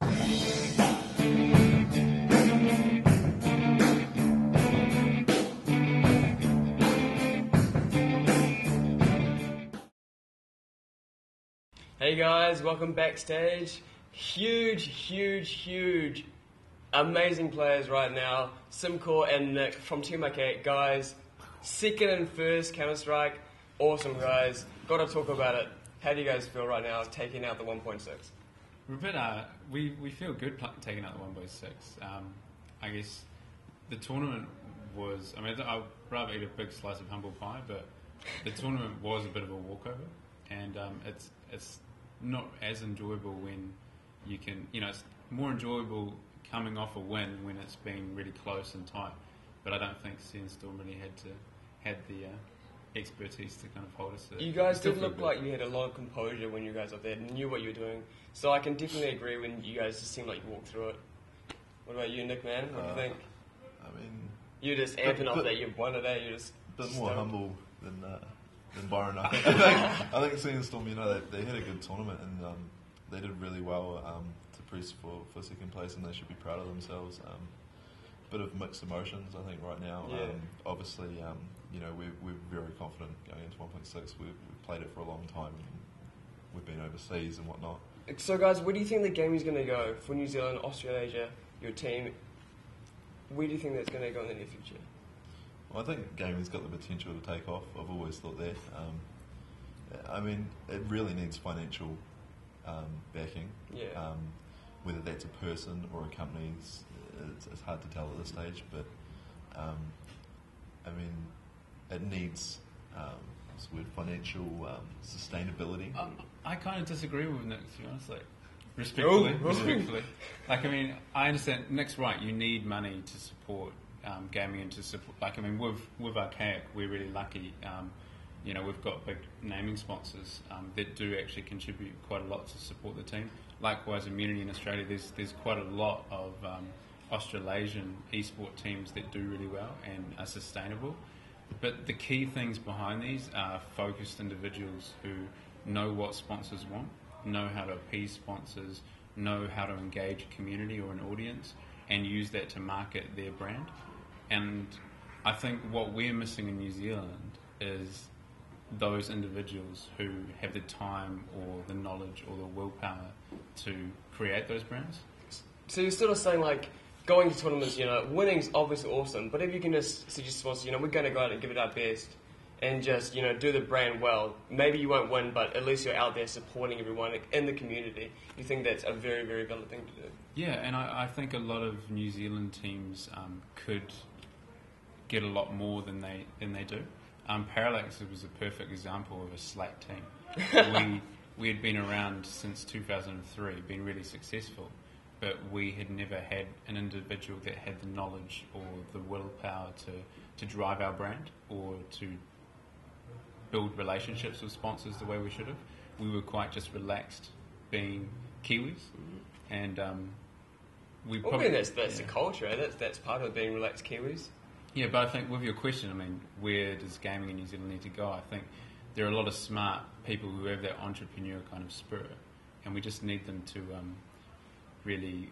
Hey guys, welcome backstage. Huge, amazing players right now. Simcore and Nick from Team Archaic, guys. Second and first Counter-Strike. Awesome, guys. Gotta talk about it. How do you guys feel right now taking out the 1.6? We're a bit, we feel good taking out the 1.6. I guess the tournament was, I'd rather eat a big slice of humble pie, but the tournament was a bit of a walkover, and it's not as enjoyable when you can, it's more enjoyable coming off a win when it's been really close and tight. But I don't think Sandstorm really had the expertise to kind of hold us. You guys did look like you had a lot of composure when you guys were there, knew what you were doing. So I can definitely agree when you guys just seemed like you walked through it. What about you, Nick, man? What do you think? You're just amping up that you've won today. You're just a bit more humble than Byron. I think Sandstorm, they had a good tournament and they did really well to press for second place, and they should be proud of themselves. Bit of mixed emotions, I think, right now. Yeah. Obviously, we're very confident going into 1.6. We've played it for a long time, and we've been overseas and whatnot. So, guys, where do you think the game is going to go for New Zealand, Australasia, your team? Where do you think that's going to go in the near future? Well, I think gaming's got the potential to take off. I've always thought that. It really needs financial backing. Yeah. Whether that's a person or a company, it's hard to tell at this stage. But it needs what's the word, financial sustainability. I kind of disagree with Nick, to be honest. Respectfully. I understand Nick's right. You need money to support gaming and to support. With Archaic, we're really lucky. We've got big naming sponsors that do actually contribute quite a lot to support the team. Likewise, Immunity in Australia, there's quite a lot of Australasian esport teams that do really well and are sustainable. But the key things behind these are focused individuals who know what sponsors want, know how to appease sponsors, know how to engage a community or an audience, and use that to market their brand. And I think what we're missing in New Zealand is those individuals who have the time or the knowledge or the willpower to create those brands. So you're sort of saying, going to tournaments, winning's obviously awesome, but if you can just suggest sponsors, we're going to go out and give it our best and just, do the brand well. Maybe you won't win, but at least you're out there supporting everyone in the community. You think that's a very, very valid thing to do? Yeah, and I think a lot of New Zealand teams could get a lot more than they do. Parallax was a perfect example of a slack team. We had been around since 2003, been really successful, but we had never had an individual that had the knowledge or the willpower to drive our brand or to build relationships with sponsors the way we should have. We were quite just relaxed being Kiwis, and that's the culture. That's part of being relaxed Kiwis. Yeah, but I think with your question, where does gaming in New Zealand need to go? I think there are a lot of smart people who have that entrepreneur kind of spirit, and we just need them to really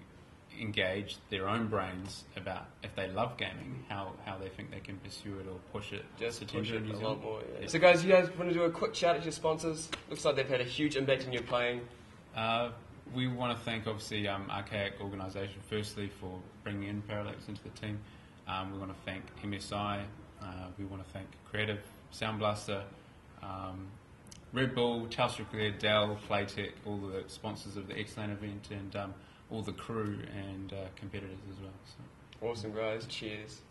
engage their own brains about, if they love gaming, how they think they can pursue it or push it. Just push it a lot more, yeah. So guys, you guys want to do a quick shout out to your sponsors? Looks like they've had a huge impact in your playing. We want to thank, obviously, Archaic organisation, firstly, for bringing in Parallax into the team. We want to thank MSI, we want to thank Creative, Sound Blaster, Red Bull, Telstra Clear, Dell, Playtech, all the sponsors of the X-Lane event, and all the crew and competitors as well. So. Awesome, guys. Cheers.